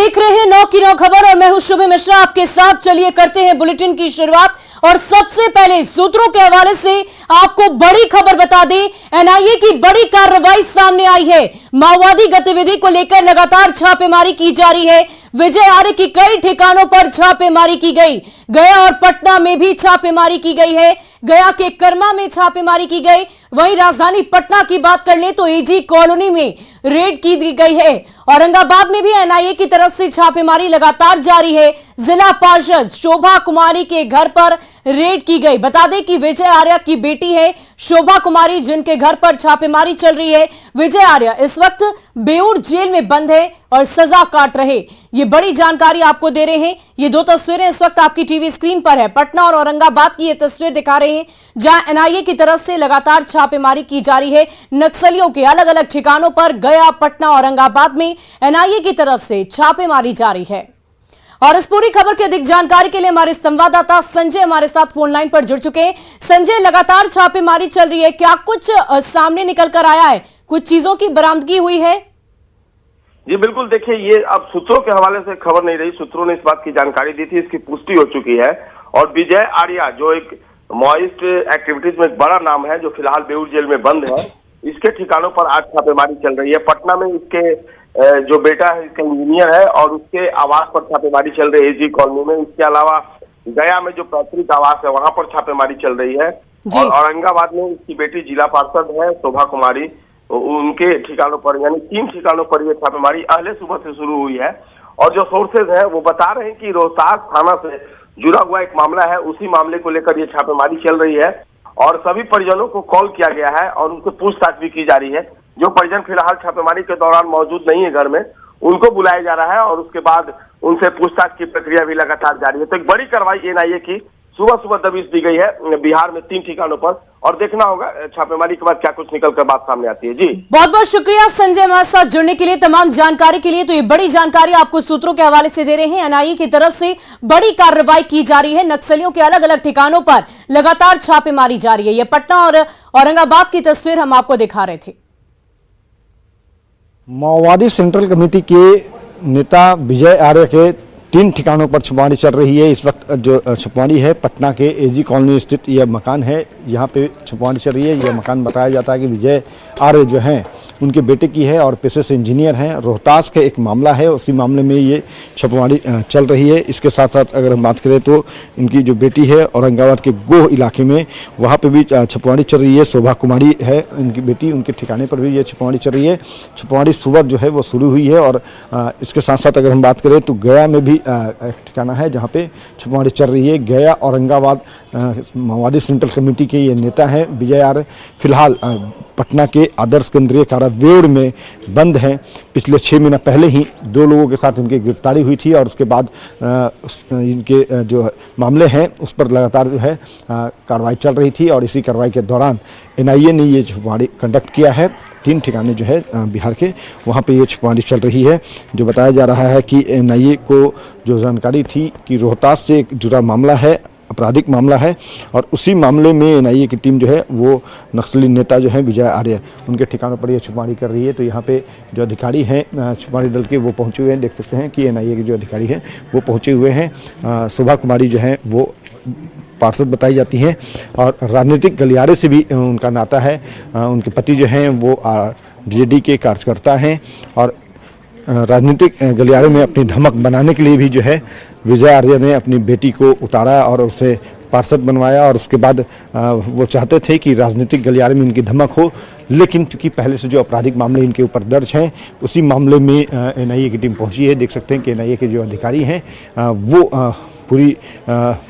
देख रहे हैं 9 की 9 खबर और मैं हूं शुभ मिश्रा आपके साथ। चलिए करते हैं बुलेटिन की शुरुआत और सबसे पहले सूत्रों के हवाले से आपको बड़ी खबर बता दें। एनआईए की बड़ी कार्रवाई सामने आई है। माओवादी गतिविधि को लेकर लगातार छापेमारी की जा रही है। विजय आर्य की कई ठिकानों पर छापेमारी की गई। गया और पटना में भी छापेमारी की गई है। गया के कर्मा में छापेमारी की गई। वहीं राजधानी पटना की बात कर ले तो एजी कॉलोनी में रेड की गई है। औरंगाबाद में भी एनआईए की तरफ से छापेमारी लगातार जारी है। जिला पार्षद शोभा कुमारी के घर पर रेड की गई। बता दें कि विजय आर्य की बेटी है शोभा कुमारी, जिनके घर पर छापेमारी चल रही है। विजय आर्य इस वक्त बेऊर जेल में बंद है और सजा काट रहे। ये बड़ी जानकारी आपको दे रहे हैं। ये दो तस्वीरें इस वक्त आपकी टीवी स्क्रीन पर है। पटना और औरंगाबाद की ये तस्वीर दिखा रहे हैं जहां एनआईए की तरफ से लगातार छापेमारी की जा रही है। नक्सलियों के अलग अलग ठिकानों पर गया, पटना, औरंगाबाद में एनआईए की तरफ से छापेमारी जारी है। और इस पूरी खबर की अधिक जानकारी के लिए हमारे संवाददाता संजय हमारे साथ फोन लाइन पर जुड़ चुके हैं। संजय, लगातार छापेमारी चल रही है, क्या कुछ सामने निकल कर आया है? कुछ चीजों की बरामदगी हुई है? जी बिल्कुल, देखिए ये अब सूत्रों के हवाले से खबर नहीं रही। सूत्रों ने इस बात की जानकारी दी थी, इसकी पुष्टि हो चुकी है। और विजय आर्य जो एक माओइस्ट एक्टिविटीज में एक बड़ा नाम है, जो फिलहाल बेऊर जेल में बंद है, इसके ठिकानों पर आज छापेमारी चल रही है। पटना में इसके जो बेटा है, इसका इंजीनियर है, और उसके आवास पर छापेमारी चल रही है एजी कॉलोनी में। इसके अलावा गया में जो पैतृक आवास है वहां पर छापेमारी चल रही है। और औरंगाबाद में इसकी बेटी जिला पार्षद है शोभा कुमारी, उनके ठिकानों पर, यानी 3 ठिकानों पर यह छापेमारी अहले सुबह से शुरू हुई है। और जो सोर्सेज है वो बता रहे हैं कि रोहतास थाना से जुड़ा हुआ एक मामला है, उसी मामले को लेकर ये छापेमारी चल रही है। और सभी परिजनों को कॉल किया गया है और उनसे पूछताछ भी की जा रही है। जो परिजन फिलहाल छापेमारी के दौरान मौजूद नहीं है घर में, उनको बुलाया जा रहा है और उसके बाद उनसे पूछताछ की प्रक्रिया भी लगातार जारी है। तो एक बड़ी कार्रवाई एनआईए की सुबह सुबह दबिश दी गई है बिहार में 3 ठिकानों पर, और देखना होगा छापेमारी के बाद क्या कुछ निकल कर बात सामने आती है। जी बहुत बहुत शुक्रिया संजय हमारे साथ जुड़ने के लिए, तमाम जानकारी के लिए। तो ये बड़ी जानकारी आपको सूत्रों के हवाले से दे रहे हैं। एनआईए की तरफ से बड़ी कार्रवाई की जा रही है। नक्सलियों के अलग अलग ठिकानों पर लगातार छापेमारी जारी है। ये पटना और औरंगाबाद की तस्वीर हम आपको दिखा रहे थे। माओवादी सेंट्रल कमेटी के नेता विजय आर्य के 3 ठिकानों पर छापेमारी चल रही है। इस वक्त जो छापेमारी है पटना के एजी कॉलोनी स्थित यह मकान है, यहाँ पे छापेमारी चल रही है। यह मकान बताया जाता है कि विजय आर्य जो हैं उनके बेटे की है और पेशे से इंजीनियर हैं। रोहतास का एक मामला है, उसी मामले में ये छापेमारी चल रही है। इसके साथ साथ अगर हम बात करें तो इनकी जो बेटी है औरंगाबाद के गोह इलाके में, वहाँ पे भी छापेमारी चल रही है। शोभा कुमारी है इनकी बेटी, उनके ठिकाने पर भी ये छापेमारी चल रही है। छापेमारी सुबह जो है वो शुरू हुई है। और इसके साथ साथ अगर हम बात करें तो गया में भी एक ठिकाना है जहाँ पे छापेमारी चल रही है। गया औरंगाबाद माओवादी सेंट्रल कमेटी के ये नेता हैं विजय आर्य, फिलहाल पटना के आदर्श केंद्रीय कारा बेऊर में बंद हैं। पिछले 6 महीना पहले ही 2 लोगों के साथ इनकी गिरफ्तारी हुई थी और उसके बाद इनके जो मामले हैं उस पर लगातार जो है कार्रवाई चल रही थी। और इसी कार्रवाई के दौरान एनआईए ने ये छापेमारी कंडक्ट किया है। 3 ठिकाने जो है बिहार के, वहाँ पे ये छापेमारी चल रही है। जो बताया जा रहा है कि एनआईए को जो जानकारी थी कि रोहतास से जुड़ा मामला है, आपराधिक मामला है, और उसी मामले में एनआईए की टीम जो है वो नक्सली नेता जो है विजय आर्य, उनके ठिकानों पर ये छापेमारी कर रही है। तो यहाँ पे जो अधिकारी हैं छापेमारी दल के वो पहुँचे हुए हैं। देख सकते हैं कि एनआईए के जो अधिकारी हैं वो पहुँचे हुए हैं। शोभा कुमारी जो हैं वो पार्षद बताई जाती हैं और राजनीतिक गलियारे से भी उनका नाता है। उनके पति जो हैं वो जेडी के कार्यकर्ता हैं और राजनीतिक गलियारे में अपनी धमक बनाने के लिए भी जो है विजय आर्य ने अपनी बेटी को उतारा और उसे पार्षद बनवाया। और उसके बाद वो चाहते थे कि राजनीतिक गलियारे में इनकी धमक हो, लेकिन चूंकि पहले से जो आपराधिक मामले इनके ऊपर दर्ज हैं उसी मामले में एनआईए की टीम पहुंची है। देख सकते हैं कि एनआईए के जो अधिकारी हैं वो पूरी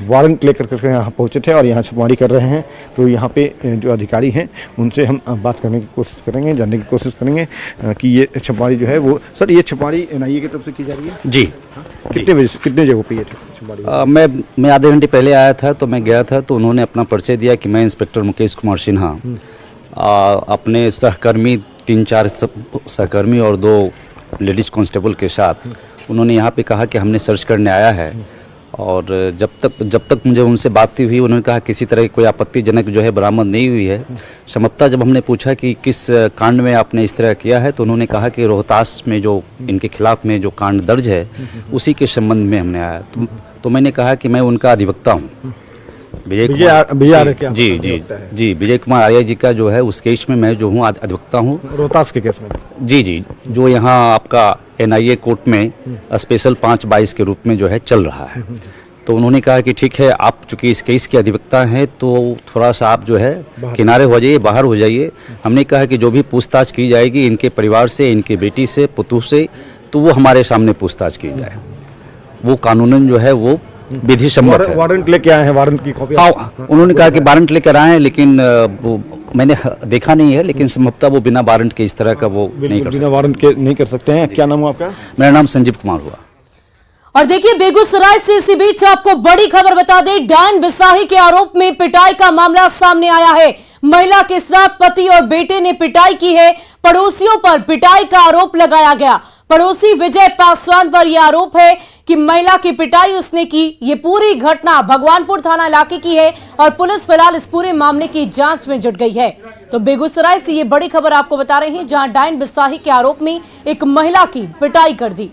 वारंट लेकर करके यहाँ पहुँचे थे और यहाँ छापेमारी कर रहे हैं। तो यहाँ पे जो अधिकारी हैं उनसे हम बात करने की कोशिश करेंगे, जानने की कोशिश करेंगे कि ये छापेमारी जो है वो, सर ये छापेमारी एनआईए की तरफ से की जा रही है? जी। कितने बजे, कितने जगहों पे ये छापेमारी? मैं आधे घंटे पहले आया था, तो मैं गया था तो उन्होंने अपना परिचय दिया कि मैं इंस्पेक्टर मुकेश कुमार सिन्हा, अपने सहकर्मी 3-4 सहकर्मी और 2 लेडीज़ कांस्टेबल के साथ उन्होंने यहाँ पे कहा कि हमने सर्च करने आया है और जब तक मुझे उनसे बात हुई उन्होंने कहा किसी तरह की कोई आपत्तिजनक जो है बरामद नहीं हुई है। संभवतः जब हमने पूछा कि किस कांड में आपने इस तरह किया है तो उन्होंने कहा कि रोहतास में जो इनके खिलाफ में जो कांड दर्ज है उसी के संबंध में हमने आया। तो मैंने कहा कि मैं उनका अधिवक्ता हूँ, विजय कुमार आर्या जी का जो है उस केस में मैं जो हूँ अधिवक्ता हूँ, रोहतास के केस में। जी, जो यहाँ आपका NIA कोर्ट में स्पेशल 5/22 के रूप में जो है चल रहा है। तो उन्होंने कहा कि ठीक है, आप चूंकि इस केस के अधिवक्ता हैं तो थोड़ा सा आप जो है किनारे हो जाइए, बाहर हो जाइए। हमने कहा कि जो भी पूछताछ की जाएगी इनके परिवार से, इनके बेटी से, पुतोह से, तो वो हमारे सामने पूछताछ की जाए। वो कानूनन जो है वो विधि सम्मत है। वारंट लेके आए हैं, वारंट की कॉपी? हाँ, उन्होंने कहा कि वारंट लेकर आए हैं, लेकिन वो मैंने देखा नहीं है, लेकिन संभवतः वो बिना वारंट के इस तरह का वो नहीं कर सकते। बिना वारंट के नहीं कर सकते हैं। क्या नाम हुआ आपका? मेरा नाम संजीव कुमार हुआ। और देखिए, बेगूसराय से इसी बीच आपको बड़ी खबर बता दें, डायन बिसाही के आरोप में पिटाई का मामला सामने आया है। महिला के साथ पति और बेटे ने पिटाई की है। पड़ोसियों पर पिटाई का आरोप लगाया गया। पड़ोसी विजय पासवान पर यह आरोप है कि महिला की पिटाई उसने की। ये पूरी घटना भगवानपुर थाना इलाके की है और पुलिस फिलहाल इस पूरे मामले की जांच में जुट गई है। तो बेगूसराय से ये बड़ी खबर आपको बता रहे हैं, जहां डायन बिसाही के आरोप में एक महिला की पिटाई कर दी।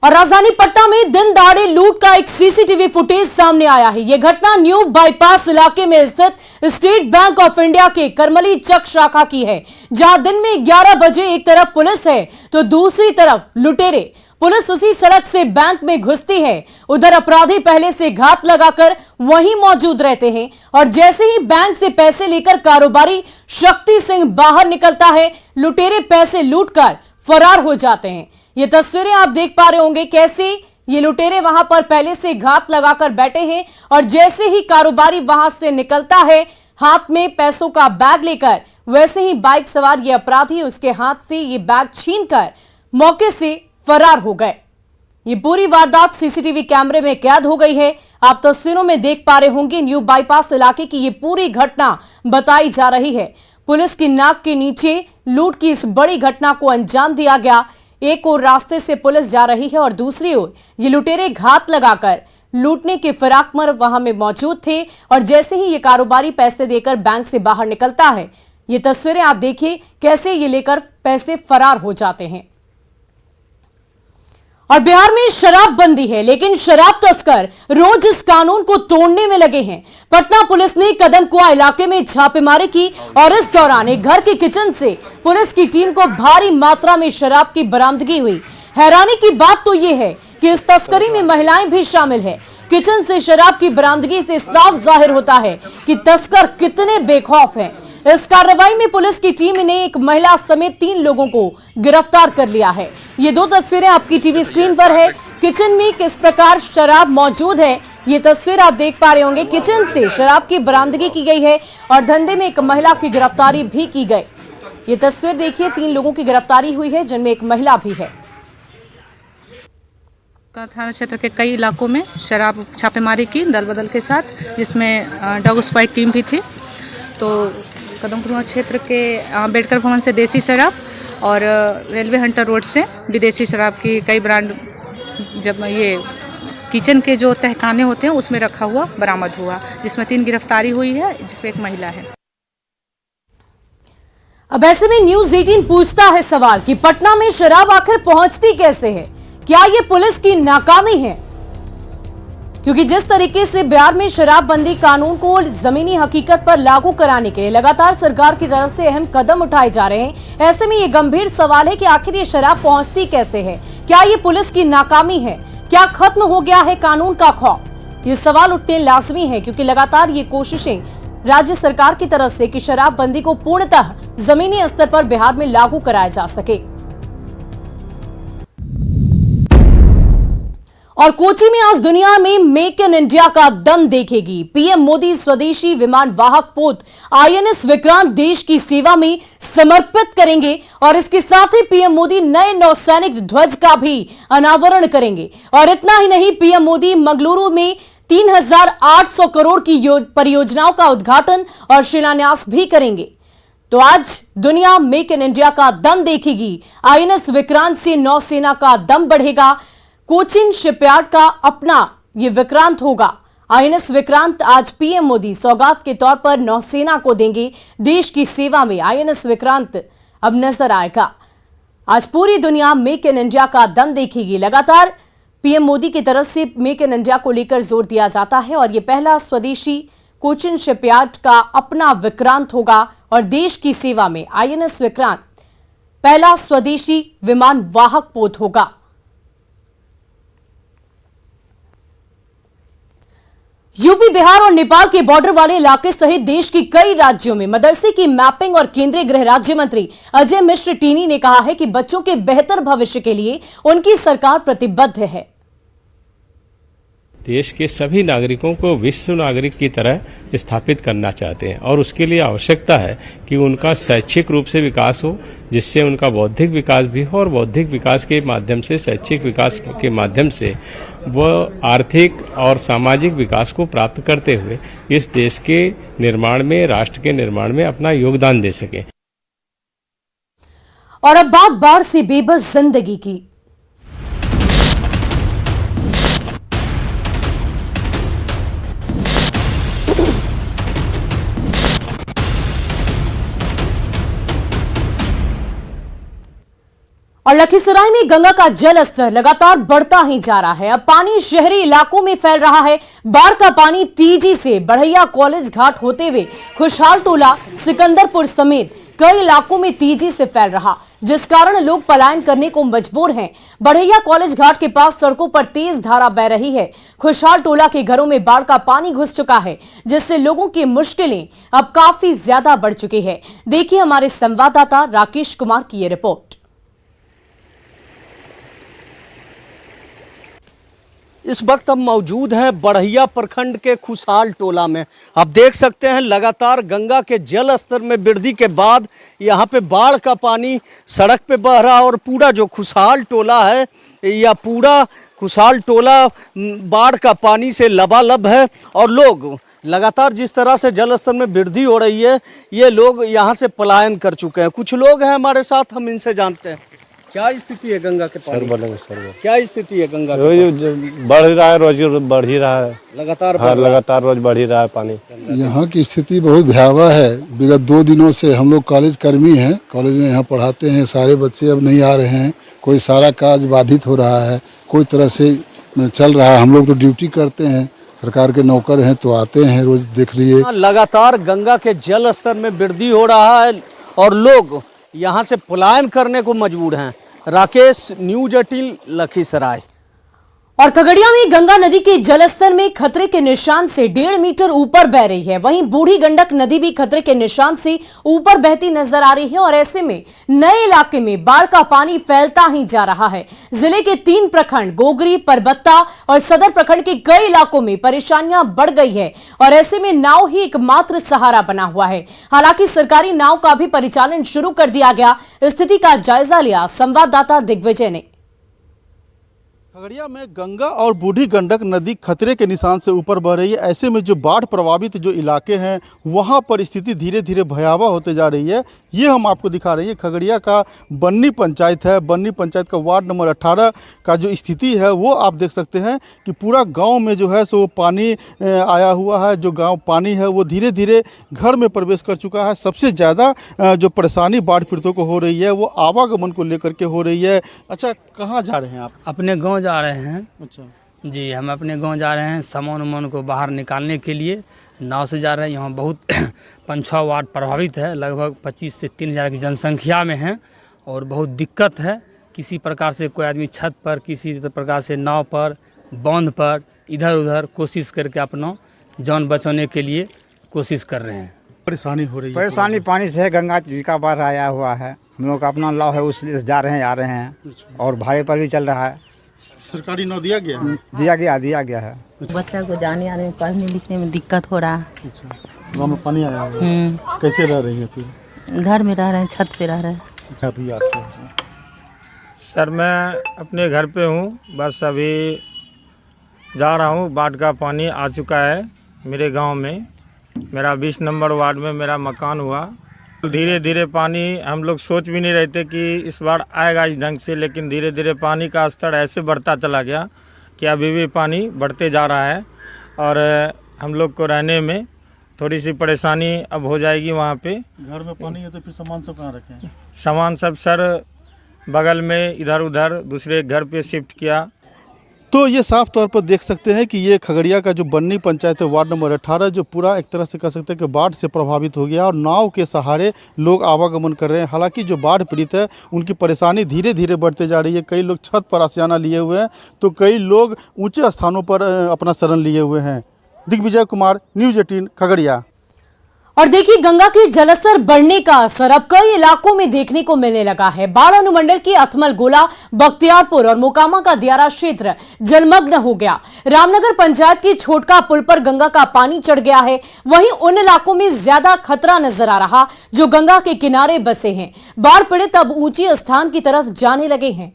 और राजधानी पटना में दिन दहाड़े लूट का एक सीसीटीवी फुटेज सामने आया है। यह घटना न्यू बाईपास इलाके में स्थित स्टेट बैंक ऑफ इंडिया के करमली चक शाखा की है, जहां दिन में 11 बजे एक तरफ पुलिस है तो दूसरी तरफ लुटेरे। पुलिस उसी सड़क से बैंक में घुसती है, उधर अपराधी पहले से घात लगाकर वहीं मौजूद रहते हैं और जैसे ही बैंक से पैसे लेकर कारोबारी शक्ति सिंह बाहर निकलता है, लुटेरे पैसे लूटकर फरार हो जाते हैं। ये तस्वीरें आप देख पा रहे होंगे कैसे ये लुटेरे वहां पर पहले से घात लगाकर बैठे हैं और जैसे ही कारोबारी वहां से निकलता है हाथ में पैसों का बैग लेकर, वैसे ही बाइक सवार ये अपराधी उसके हाथ से ये बैग छीनकर मौके से फरार हो गए। ये पूरी वारदात सीसीटीवी कैमरे में कैद हो गई है। आप तस्वीरों में देख पा रहे होंगे न्यू बाईपास इलाके की ये पूरी घटना बताई जा रही है। पुलिस की नाक के नीचे लूट की इस बड़ी घटना को अंजाम दिया गया। एक ओर रास्ते से पुलिस जा रही है और दूसरी ओर ये लुटेरे घात लगाकर लूटने के फिराक में वहां में मौजूद थे और जैसे ही ये कारोबारी पैसे देकर बैंक से बाहर निकलता है, ये तस्वीरें आप देखिए कैसे ये लेकर पैसे फरार हो जाते हैं। और बिहार में शराबबंदी है, लेकिन शराब तस्कर रोज इस कानून को तोड़ने में लगे हैं। पटना पुलिस ने कदमकुआ इलाके में छापेमारी की और इस दौरान एक घर के किचन से पुलिस की टीम को भारी मात्रा में शराब की बरामदगी हुई। हैरानी की बात तो यह है कि इस तस्करी में महिलाएं भी शामिल है। किचन से शराब की बरामदगी से साफ जाहिर होता है कि तस्कर कितने बेखौफ हैं। इस कार्रवाई में पुलिस की टीम ने एक महिला समेत 3 लोगों को गिरफ्तार कर लिया है। ये 2 तस्वीरें आपकी टीवी स्क्रीन पर है। किचन में किस प्रकार शराब मौजूद है, ये तस्वीर आप देख पा रहे होंगे। किचन से शराब की बरामदगी की गई है और धंधे में एक महिला की गिरफ्तारी भी की गई। ये तस्वीर देखिए, 3 लोगों की गिरफ्तारी हुई है जिनमें एक महिला भी है। थाना क्षेत्र के कई इलाकों में शराब छापेमारी की दल बदल के साथ, जिसमें डॉग स्क्वाड टीम भी थी। तो कदमकुआ क्षेत्र के अम्बेडकर भवन से देसी शराब और रेलवे हंटर रोड से विदेशी शराब की कई ब्रांड, जब ये किचन के जो तहखाने होते हैं उसमें रखा हुआ बरामद हुआ, जिसमें 3 गिरफ्तारी हुई है, जिसमें एक महिला है। अब ऐसे में न्यूज़ 18 पूछता है सवाल कि पटना में शराब आखिर पहुंचती कैसे है? क्या ये पुलिस की नाकामी है? क्योंकि जिस तरीके से बिहार में शराबबंदी कानून को जमीनी हकीकत पर लागू कराने के लिए लगातार सरकार की तरफ से अहम कदम उठाए जा रहे हैं, ऐसे में ये गंभीर सवाल है कि आखिर ये शराब पहुंचती कैसे है? क्या ये पुलिस की नाकामी है? क्या खत्म हो गया है कानून का खौफ? ये सवाल उठने लाजमी है क्योंकि लगातार ये कोशिशें राज्य सरकार की तरफ से कि शराबबंदी को पूर्णतः जमीनी स्तर पर बिहार में लागू कराया जा सके। और कोची में आज दुनिया में मेक इन इंडिया का दम देखेगी। पीएम मोदी स्वदेशी विमान वाहक पोत INS विक्रांत देश की सेवा में समर्पित करेंगे और इसके साथ ही पीएम मोदी नए नौसैनिक ध्वज का भी अनावरण करेंगे। और इतना ही नहीं, पीएम मोदी मंगलुरु में 3800 करोड़ की परियोजनाओं का उद्घाटन और शिलान्यास भी करेंगे। तो आज दुनिया मेक इन इंडिया का दम देखेगी। आईएनएस विक्रांत से नौसेना का दम बढ़ेगा। कोचिन शिपयार्ड का अपना ये विक्रांत होगा। आईएनएस विक्रांत आज पीएम मोदी सौगात के तौर पर नौसेना को देंगे। देश की सेवा में आईएनएस विक्रांत अब नजर आएगा। आज पूरी दुनिया मेक इन इंडिया का दम देखेगी। लगातार पीएम मोदी की तरफ से मेक इन इंडिया को लेकर जोर दिया जाता है और ये पहला स्वदेशी कोचिन शिपयार्ड का अपना विक्रांत होगा और देश की सेवा में आईएनएस विक्रांत पहला स्वदेशी विमान वाहक पोत होगा। यूपी, बिहार और नेपाल के बॉर्डर वाले इलाके सहित देश के कई राज्यों में मदरसे की मैपिंग और केंद्रीय गृह राज्य मंत्री अजय मिश्र टीनी ने कहा है कि बच्चों के बेहतर भविष्य के लिए उनकी सरकार प्रतिबद्ध है। देश के सभी नागरिकों को विश्व नागरिक की तरह स्थापित करना चाहते हैं और उसके लिए आवश्यकता है कि उनका शैक्षिक रूप से विकास हो, जिससे उनका बौद्धिक विकास भी हो और बौद्धिक विकास के माध्यम से, शैक्षिक विकास के माध्यम से वह आर्थिक और सामाजिक विकास को प्राप्त करते हुए इस देश के निर्माण में, राष्ट्र के निर्माण में अपना योगदान दे सके। और अब बात बाढ़ से बेबस जिंदगी की। और लखीसराय में गंगा का जल स्तर लगातार बढ़ता ही जा रहा है। अब पानी शहरी इलाकों में फैल रहा है। बाढ़ का पानी तेजी से बढ़ैया कॉलेज घाट होते हुए खुशहाल टोला, सिकंदरपुर समेत कई इलाकों में तेजी से फैल रहा, जिस कारण लोग पलायन करने को मजबूर हैं। बढ़ैया कॉलेज घाट के पास सड़कों पर तेज धारा बह रही है। खुशहाल टोला के घरों में बाढ़ का पानी घुस चुका है, जिससे लोगों की मुश्किलें अब काफी ज्यादा बढ़ चुकी है। देखिए हमारे संवाददाता राकेश कुमार की ये रिपोर्ट। इस वक्त हम मौजूद हैं बढ़ैया प्रखंड के खुशहाल टोला में। आप देख सकते हैं लगातार गंगा के जल स्तर में वृद्धि के बाद यहाँ पे बाढ़ का पानी सड़क पे बह रहा है और पूरा जो खुशहाल टोला है या पूरा खुशहाल टोला बाढ़ का पानी से लबालब है। और लोग लगातार जिस तरह से जल स्तर में वृद्धि हो रही है, ये लोग यहाँ से पलायन कर चुके हैं। कुछ लोग हैं हमारे साथ, हम इनसे जानते हैं क्या स्थिति है गंगा के पानी। क्या स्थिति है गंगा के? बढ़ रहा है, रोज बढ़ ही रहा है, लगातार रोज बढ़ ही रहा है पानी। यहाँ की स्थिति बहुत भयावह है। विगत 2 दिनों से हम लोग कॉलेज कर्मी हैं, कॉलेज में यहाँ पढ़ाते हैं। सारे बच्चे अब नहीं आ रहे हैं, कोई सारा काज बाधित हो रहा है, कोई तरह से चल रहा है। हम लोग तो ड्यूटी करते हैं, सरकार के नौकर हैं, तो आते हैं रोज, देख लीजिए। लगातार गंगा के जल स्तर में वृद्धि हो रहा है और लोग यहाँ से पलायन करने को मजबूर हैं। राकेश, न्यूज 18 लखीसराय। और खगड़िया में गंगा नदी के जलस्तर में खतरे के निशान से 1.5 मीटर ऊपर बह रही है। वहीं बूढ़ी गंडक नदी भी खतरे के निशान से ऊपर बहती नजर आ रही है और ऐसे में नए इलाके में बाढ़ का पानी फैलता ही जा रहा है। जिले के 3 प्रखंड गोगरी, परबत्ता और सदर प्रखंड के कई इलाकों में परेशानियां बढ़ गई है और ऐसे में नाव ही एकमात्र सहारा बना हुआ है। हालांकि सरकारी नाव का भी परिचालन शुरू कर दिया गया। स्थिति का जायजा लिया संवाददाता दिग्विजय ने। खगड़िया में गंगा और बूढ़ी गंडक नदी खतरे के निशान से ऊपर बह रही है। ऐसे में जो बाढ़ प्रभावित जो इलाके हैं वहां पर स्थिति धीरे धीरे भयावह होते जा रही है। ये हम आपको दिखा रहे हैं खगड़िया का बन्नी पंचायत है। बन्नी पंचायत का वार्ड नंबर 18 का जो स्थिति है वो आप देख सकते हैं कि पूरा गांव में जो है सो पानी आया हुआ है। जो गांव पानी है वो धीरे धीरे घर में प्रवेश कर चुका है। सबसे ज़्यादा जो परेशानी बाढ़ पीड़ितों को हो रही है वो आवागमन को लेकर के हो रही है। अच्छा, कहाँ जा रहे हैं आप? अपने गाँव जा रहे हैं। अच्छा जी, हम अपने गांव जा रहे हैं सामान उमान को बाहर निकालने के लिए। नाव से जा रहे हैं। यहाँ बहुत 5-6 वार्ड प्रभावित है, लगभग 25 से 3 हज़ार की जनसंख्या में है और बहुत दिक्कत है। किसी प्रकार से कोई आदमी छत पर, किसी प्रकार से नाव पर, बांध पर इधर उधर कोशिश करके अपना जान बचाने के लिए कोशिश कर रहे हैं। परेशानी हो रही है? परेशानी पानी से है। गंगा जी का बाढ़ आया हुआ है। हम लोग का अपना नाव है, उससे जा रहे हैं, आ रहे हैं और भाड़े पर भी चल रहा है। सरकारी नाव दिया गया है? दिया गया है। बच्चा को जाने आने में, पढ़ने लिखने में दिक्कत हो रहा है। अच्छा, गाँव में पानी आया हुआ है। कैसे रह रही है फिर? घर में रह रहे हैं, छत पे रह रहे हैं। अच्छा, अभी आपको? सर, मैं अपने घर पे हूँ, बस अभी जा रहा हूँ। बाढ़ का पानी आ चुका है मेरे गांव में। मेरा 20 नंबर वार्ड में मेरा मकान हुआ धीरे धीरे पानी, हम लोग सोच भी नहीं रहे थे कि इस बार आएगा इस ढंग से, लेकिन धीरे धीरे पानी का स्तर ऐसे बढ़ता चला गया कि अभी भी पानी बढ़ते जा रहा है और हम लोग को रहने में थोड़ी सी परेशानी अब हो जाएगी। वहाँ पे घर में पानी है तो फिर सामान सब कहाँ रखें? सामान सब सर बगल में इधर उधर दूसरे घर पे शिफ्ट किया। तो ये साफ तौर पर देख सकते हैं कि ये खगड़िया का जो बन्नी पंचायत है, वार्ड नंबर 18, जो पूरा एक तरह से कह सकते हैं कि बाढ़ से प्रभावित हो गया और नाव के सहारे लोग आवागमन कर रहे हैं। हालांकि जो बाढ़ पीड़ित है उनकी परेशानी धीरे धीरे बढ़ते जा रही है। कई लोग छत पर आशियाना लिए हुए हैं तो कई लोग ऊंचे स्थानों पर अपना शरण लिए हुए हैं। दिग्विजय कुमार, न्यूज़ 18 खगड़िया। और देखिए, गंगा के जलस्तर बढ़ने का असर अब कई इलाकों में देखने को मिलने लगा है। बाढ़ अनुमंडल की अथमल गोला, बख्तियारपुर और मोकामा का दियारा क्षेत्र जलमग्न हो गया। रामनगर पंचायत की छोटका पुल पर गंगा का पानी चढ़ गया है। वहीं उन इलाकों में ज्यादा खतरा नजर आ रहा जो गंगा के किनारे बसे हैं। बाढ़ पीड़ित अब ऊंची स्थान की तरफ जाने लगे हैं।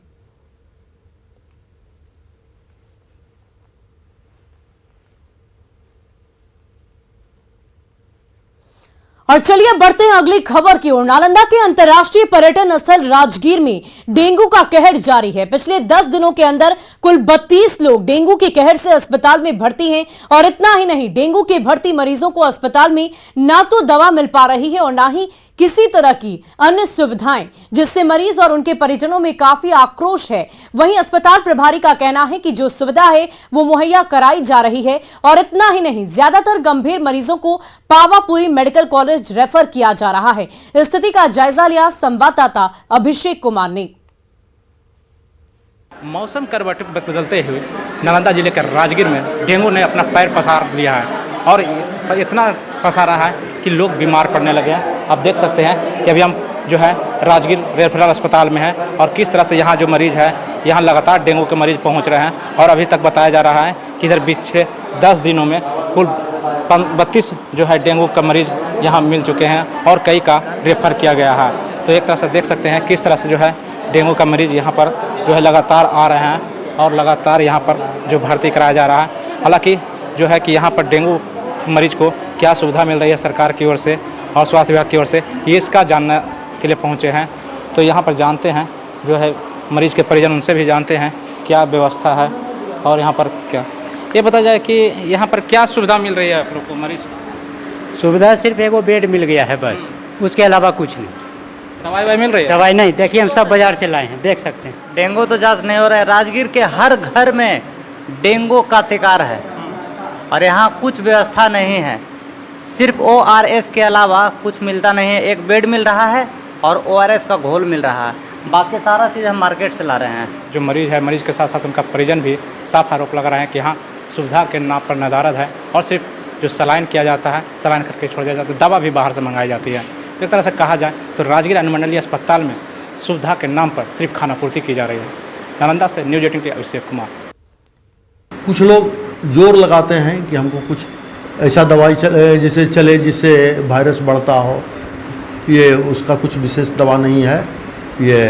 और चलिए बढ़ते हैं अगली खबर की ओर। नालंदा के अंतर्राष्ट्रीय पर्यटन स्थल राजगीर में डेंगू का कहर जारी है। पिछले 10 दिनों के अंदर कुल 32 लोग डेंगू के कहर से अस्पताल में भर्ती हैं। और इतना ही नहीं, डेंगू के भर्ती मरीजों को अस्पताल में ना तो दवा मिल पा रही है और ना ही किसी तरह की अन्य सुविधाएं, जिससे मरीज और उनके परिजनों में काफी आक्रोश है। वहीं अस्पताल प्रभारी का कहना है कि जो सुविधा है वो मुहैया कराई जा रही है। और इतना ही नहीं, ज्यादातर गंभीर मरीजों को पावापुरी मेडिकल कॉलेज रेफर किया जा रहा है। स्थिति का जायजा लिया संवाददाता अभिषेक कुमार ने। मौसम करवट बदलते हुए नालंदा जिले के राजगीर में डेंगू ने अपना पैर पसार लिया है और इतना पसारा है कि लोग बीमार पड़ने लगे हैं। आप देख सकते हैं कि अभी हम जो है राजगीर रेफरल अस्पताल में है और किस तरह से यहाँ जो मरीज है, यहाँ लगातार डेंगू के मरीज पहुँच रहे हैं। और अभी तक बताया जा रहा है कि इधर पिछले 10 दिनों में कुल 32 जो है डेंगू का मरीज यहाँ मिल चुके हैं और कई का रेफर किया गया है। तो एक तरह से देख सकते हैं किस तरह से जो है डेंगू का मरीज यहाँ पर जो है लगातार आ रहे हैं और लगातार यहाँ पर जो भर्ती कराया जा रहा है। हालांकि जो है कि यहाँ पर डेंगू मरीज को क्या सुविधा मिल रही है सरकार की ओर से और स्वास्थ्य विभाग की ओर से, ये इसका जानने के लिए पहुँचे हैं। तो यहाँ पर जानते हैं जो है मरीज के परिजन, उनसे भी जानते हैं क्या व्यवस्था है और यहाँ पर क्या। ये बताया जाए कि यहाँ पर क्या सुविधा मिल रही है आप लोग को मरीज? सुविधा सिर्फ एगो बेड मिल गया है बस, उसके अलावा कुछ नहीं। दवाई मिल रही है? दवाई नहीं, देखिए हम सब बाजार से लाए हैं, देख सकते हैं। डेंगू तो जांच नहीं हो रहा है। राजगीर के हर घर में डेंगू का शिकार है और यहाँ कुछ व्यवस्था नहीं है। सिर्फ ORS के अलावा कुछ मिलता नहीं है। एक बेड मिल रहा है और ORS का घोल मिल रहा है, बाकी सारा चीज़ हम मार्केट से ला रहे हैं। जो मरीज है, मरीज के साथ साथ उनका परिजन भी साफ आरोप लगा रहे हैं कि यहाँ सुविधा के नाम पर नदारद है और सिर्फ जो सलाइन किया जाता है, सलाइन करके छोड़ दिया जाता है, दवा भी बाहर से मंगाई जाती है। तो एक तरह से कहा जाए तो राजगीर अनुमंडलीय अस्पताल में सुविधा के नाम पर सिर्फ खानापूर्ति की जा रही है। नालंदा से न्यूज़ 18 के अभिषेक कुमार। कुछ लोग जोर लगाते हैं कि हमको कुछ ऐसा दवाई जैसे चले जिससे वायरस बढ़ता हो, ये उसका कुछ विशेष दवा नहीं है। ये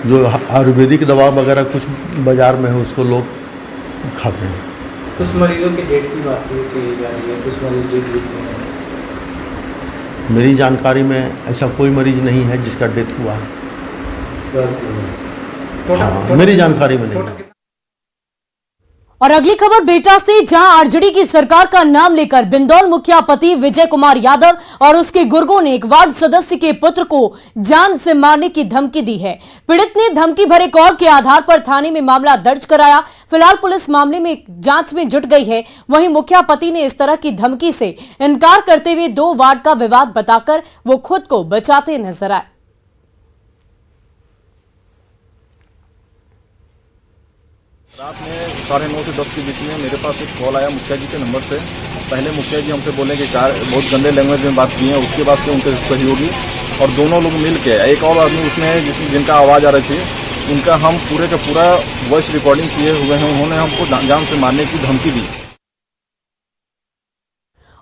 जो आयुर्वेदिक दवा वगैरह कुछ बाज़ार में है उसको लोग खाते हैं। कुछ मरीजों की डेट की बात की जा रही है, कुछ मरीज डेट लिख रहे हैं। मेरी जानकारी में ऐसा कोई मरीज नहीं है जिसका डेथ हुआ है। हाँ, मेरी जानकारी में नहीं। और अगली खबर बेटा से, जहां आरजेडी की सरकार का नाम लेकर बिंदौल मुखिया पति विजय कुमार यादव और उसके गुर्गों ने एक वार्ड सदस्य के पुत्र को जान से मारने की धमकी दी है। पीड़ित ने धमकी भरे कॉल के आधार पर थाने में मामला दर्ज कराया। फिलहाल पुलिस मामले में जांच में जुट गई है। वहीं मुखिया पति ने इस तरह की धमकी से इनकार करते हुए 2 वार्ड का विवाद बताकर वो खुद को बचाते नजर आए। रात में 9:30 से 10 के बीच में मेरे पास एक कॉल आया मुखिया जी के नंबर से। पहले मुखिया जी हमसे बोले कि बहुत गंदे लैंग्वेज में बात की है। उसके बाद से उनके सहयोगी और दोनों लोग मिल के, एक और आदमी उसमें जिनका आवाज़ आ रही थी, उनका हम पूरे का पूरा वॉइस रिकॉर्डिंग किए हुए हैं। उन्होंने हमको जान से मारने की धमकी दी।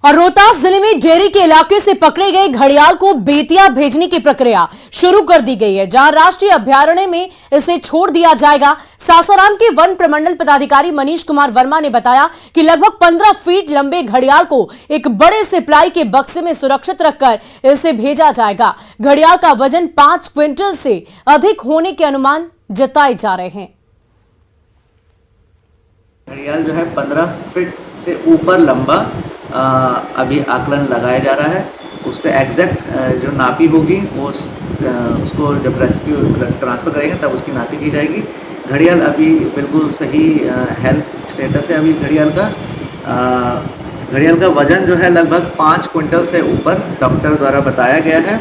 और रोहतास जिले में डेरी के इलाके से पकड़े गए घड़ियाल को बेतिया भेजने की प्रक्रिया शुरू कर दी गई है, जहां राष्ट्रीय अभयारण्य में इसे छोड़ दिया जाएगा। सासाराम के वन प्रमंडल पदाधिकारी मनीष कुमार वर्मा ने बताया कि लगभग 15 फीट लंबे घड़ियाल को एक बड़े से प्लाई के बक्से में सुरक्षित रखकर इसे भेजा जाएगा। घड़ियाल का वजन 5 क्विंटल से अधिक होने के अनुमान जताए जा रहे हैं। घड़ियाल जो है 15 फीट से ऊपर लंबा अभी आकलन लगाया जा रहा है। उसका एग्जैक्ट जो नापी होगी वो उसको जब रेस्क्यू ट्रांसफ़र करेंगे तब उसकी नापी की जाएगी। घड़ियाल अभी बिल्कुल सही हेल्थ स्टेटस है। अभी घड़ियाल का वजन जो है लगभग 5 क्विंटल से ऊपर डॉक्टर द्वारा बताया गया है।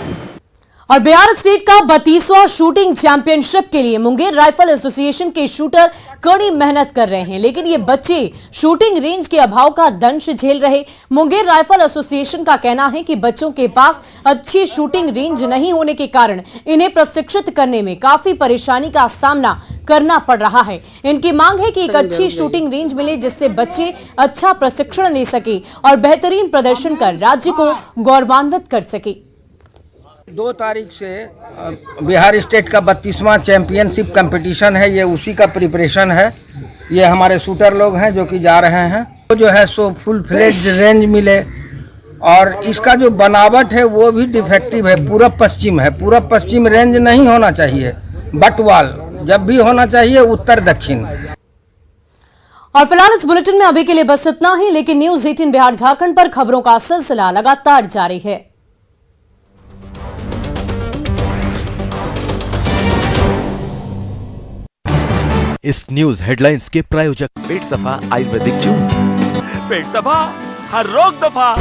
और बिहार स्टेट का 32वां शूटिंग चैंपियनशिप के लिए मुंगेर राइफल एसोसिएशन के शूटर कड़ी मेहनत कर रहे हैं, लेकिन ये बच्चे शूटिंग रेंज के अभाव का दंश झेल रहे। मुंगेर राइफल एसोसिएशन का कहना है कि बच्चों के पास अच्छी शूटिंग रेंज नहीं होने के कारण इन्हें प्रशिक्षित करने में काफी परेशानी का सामना करना पड़ रहा है। इनकी मांग है कि एक अच्छी शूटिंग रेंज मिले जिससे बच्चे अच्छा प्रशिक्षण ले सके और बेहतरीन प्रदर्शन कर राज्य को गौरवान्वित कर सके। 2 तारीख से बिहार स्टेट का 32वां चैंपियनशिप कंपटीशन है, ये उसी का प्रिपरेशन है। ये हमारे शूटर लोग हैं जो कि जा रहे हैं, वो जो है सो फुल फ्लेज रेंज मिले। और इसका जो बनावट है वो भी डिफेक्टिव है, पूरब पश्चिम है। पूरब पश्चिम रेंज नहीं होना चाहिए, बटवाल जब भी होना चाहिए उत्तर दक्षिण। और फिलहाल इस बुलेटिन में अभी के लिए बस इतना ही, लेकिन न्यूज़ 18 बिहार झारखंड पर खबरों का सिलसिला लगातार जारी है। इस न्यूज हेडलाइंस के प्रायोजक पेट सफा आयुर्वेदिक जून। पेट सफा हर रोग दफा।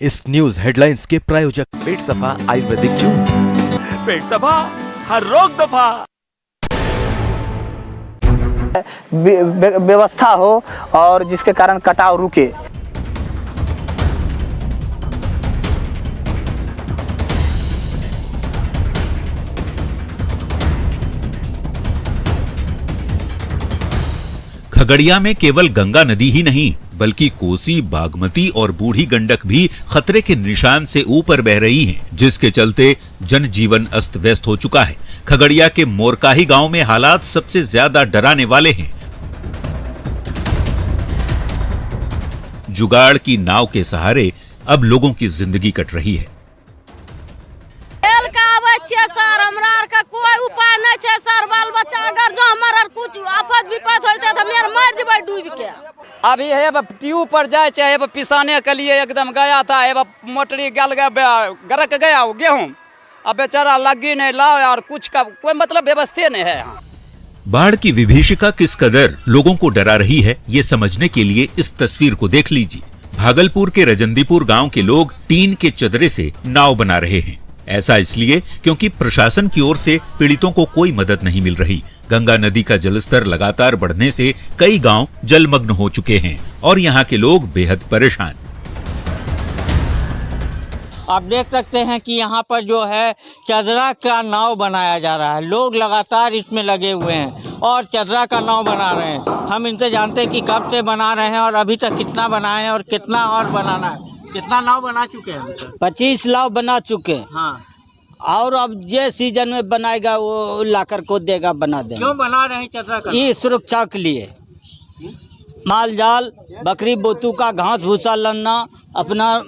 इस न्यूज हेडलाइंस के प्रायोजक पेट सफा आयुर्वेदिक जून। पेट सफा हर रोग दफा। व्यवस्था हो और जिसके कारण कटाव रुके। खगड़िया में केवल गंगा नदी ही नहीं बल्कि कोसी, बागमती और बूढ़ी गंडक भी खतरे के निशान से ऊपर बह रही हैं, जिसके चलते जनजीवन अस्त व्यस्त हो चुका है। खगड़िया के मोरकाही गांव में हालात सबसे ज्यादा डराने वाले हैं। जुगाड़ की नाव के सहारे अब लोगों की जिंदगी कट रही है। सर हमरा का कोई उपाय नहीं है सर। बाल बच्चा अगर जो हमारा कुछ आफत विपत होता तो मेरे मर जब डूब के। अभी है ट्यूब पर जाए चाहे पिसाने के लिए एकदम गया था, मोटरी गल गरक गया गेहूं, अब बेचारा लगी नहीं लाओ यार, कुछ का कोई मतलब व्यवस्था नहीं है। बाढ़ की विभीषिका किस कदर लोगों को डरा रही है, ये समझने के लिए इस तस्वीर को देख लीजिए। भागलपुर के रजंदीपुर गांव के लोग टीन के चदरे से नाव बना रहे हैं। ऐसा इसलिए क्योंकि प्रशासन की ओर से पीड़ितों को कोई मदद नहीं मिल रही। गंगा नदी का जलस्तर लगातार बढ़ने से कई गांव जलमग्न हो चुके हैं और यहाँ के लोग बेहद परेशान। आप देख सकते हैं कि यहाँ पर जो है चदरा का नाव बनाया जा रहा है। लोग लगातार इसमें लगे हुए हैं और चदरा का नाव बना रहे हैं। हम इनसे जानते हैं कि कब से बना रहे हैं और अभी तक कितना बनाए हैं और कितना और बनाना है। कितना नाव बना चुके हैं? 25 नाव बना चुके हैं। हाँ। और अब जे सीजन में बनाएगा वो लाकर को देगा, बना देगा। क्यों बना रहे हैं चदरा का? ये सुरक्षा के लिए, माल जाल बकरी बोतू का घास भूसा लाना, अपना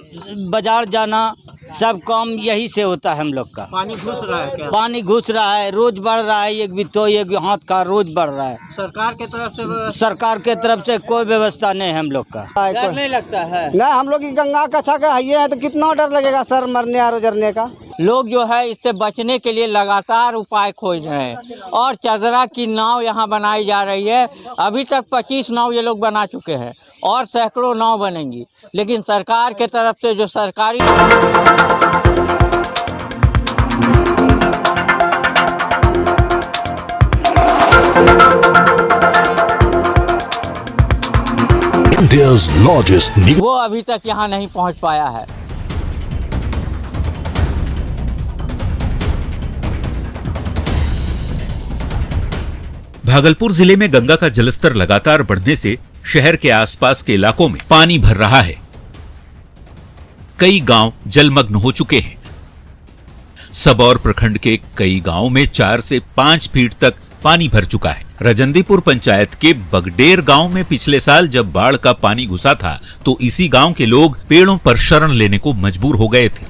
बाजार जाना, सब काम यही से होता है हम लोग का। पानी घुस रहा है क्या? पानी घुस रहा है, रोज बढ़ रहा है, एक बित्तो एक हाथ का रोज बढ़ रहा है। सरकार के तरफ से? सरकार के तरफ से कोई व्यवस्था नहीं है हम लोग का। डर नहीं लगता है? ना, हम लोग की गंगा कथा का है तो कितना डर लगेगा सर, मरने और उजरने का। लोग जो है इससे बचने के लिए लगातार उपाय खोज रहे हैं और चदरा की नाव यहाँ बनाई जा रही है। अभी तक 25 नाव ये लोग बना चुके हैं और सैकड़ों नाव बनेंगी, लेकिन सरकार के तरफ से जो सरकारी इंडियाज लार्जेस्ट वो अभी तक यहाँ नहीं पहुँच पाया है। भागलपुर जिले में गंगा का जलस्तर लगातार बढ़ने से शहर के आसपास के इलाकों में पानी भर रहा है। कई गांव जलमग्न हो चुके हैं। सबौर प्रखंड के कई गांवों में 4 से 5 फीट तक पानी भर चुका है। रजंदीपुर पंचायत के बगडेर गांव में पिछले साल जब बाढ़ का पानी घुसा था तो इसी गांव के लोग पेड़ों पर शरण लेने को मजबूर हो गए थे।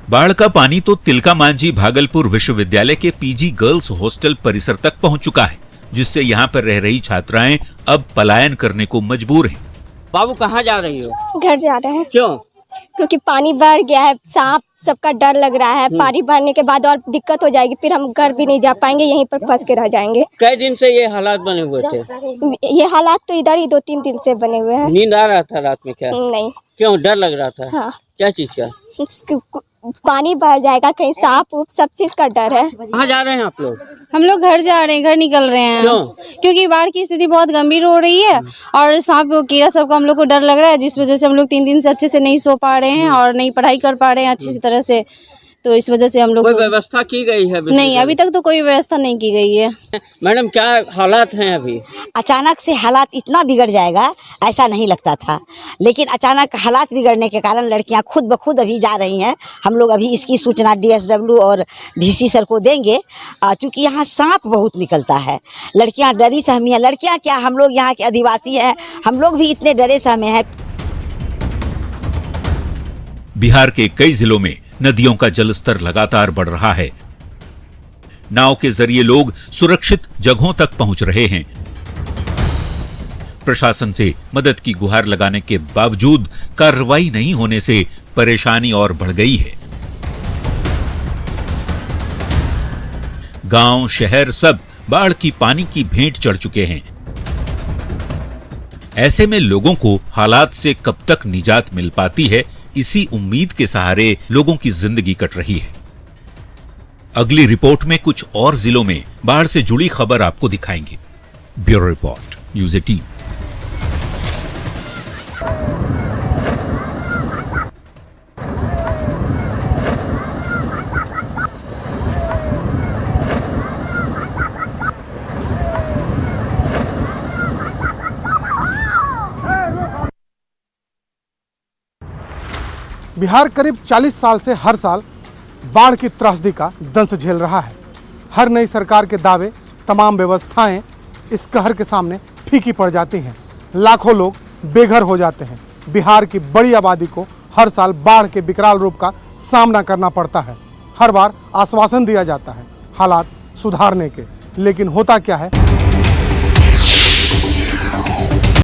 बाढ़ का पानी तो तिलका मांझी भागलपुर विश्वविद्यालय के पीजी गर्ल्स हॉस्टल परिसर तक पहुंच चुका है, जिससे यहाँ पर रह रही छात्राएं अब पलायन करने को मजबूर हैं। बाबू कहाँ जा रही हो? घर जा रहे हैं। क्यों? क्योंकि पानी बढ़ गया है, सांप सबका डर लग रहा है। पानी बढ़ने के बाद और दिक्कत हो जाएगी, फिर हम घर भी नहीं जा पाएंगे, यहीं पर फंस के रह जाएंगे। कई दिन से ये हालात बने हुए थे? ये हालात तो इधर ही 2-3 दिन से बने हुए हैं। नींद आ रहा था रात में क्या? नहीं। क्यों डर लग रहा था? हाँ। क्या चीज का? पानी बढ़ जाएगा, कहीं सांप उप सब चीज का डर है। कहाँ जा रहे हैं आप लोग? हम लोग घर जा रहे हैं, घर निकल रहे हैं। क्यों? क्योंकि बाढ़ की स्थिति बहुत गंभीर हो रही है और सांप कीड़ा सबका हम लोग को डर लग रहा है, जिस वजह से हम लोग 3 दिन से अच्छे से नहीं सो पा रहे हैं और नहीं पढ़ाई कर पा रहे हैं अच्छी तरह से। तो इस वजह से हम लोग कोई व्यवस्था की गई है? नहीं, अभी तक तो कोई व्यवस्था नहीं की गई है। मैडम क्या हालात हैं अभी? अचानक से हालात इतना बिगड़ जाएगा ऐसा नहीं लगता था, लेकिन अचानक हालात बिगड़ने के कारण लड़कियां खुद ब खुद अभी जा रही हैं। हम लोग अभी इसकी सूचना DSW और VC सर को देंगे, क्योंकि यहाँ सांप बहुत निकलता है। लड़कियां डरी सहमी है। लड़कियां क्या, हम लोग यहाँ के आदिवासी हैं, हम लोग भी इतने डरे सहमे हैं। बिहार के कई जिलों में नदियों का जलस्तर लगातार बढ़ रहा है। नाव के जरिए लोग सुरक्षित जगहों तक पहुंच रहे हैं। प्रशासन से मदद की गुहार लगाने के बावजूद कार्रवाई नहीं होने से परेशानी और बढ़ गई है। गांव शहर सब बाढ़ की पानी की भेंट चढ़ चुके हैं। ऐसे में लोगों को हालात से कब तक निजात मिल पाती है, इसी उम्मीद के सहारे लोगों की जिंदगी कट रही है। अगली रिपोर्ट में कुछ और जिलों में बाढ़ से जुड़ी खबर आपको दिखाएंगे। Bureau report, news 18। बिहार करीब 40 साल से हर साल बाढ़ की त्रासदी का दंश झेल रहा है। हर नई सरकार के दावे, तमाम व्यवस्थाएं इस कहर के सामने फीकी पड़ जाती हैं। लाखों लोग बेघर हो जाते हैं। बिहार की बड़ी आबादी को हर साल बाढ़ के विकराल रूप का सामना करना पड़ता है। हर बार आश्वासन दिया जाता है हालात सुधारने के, लेकिन होता क्या है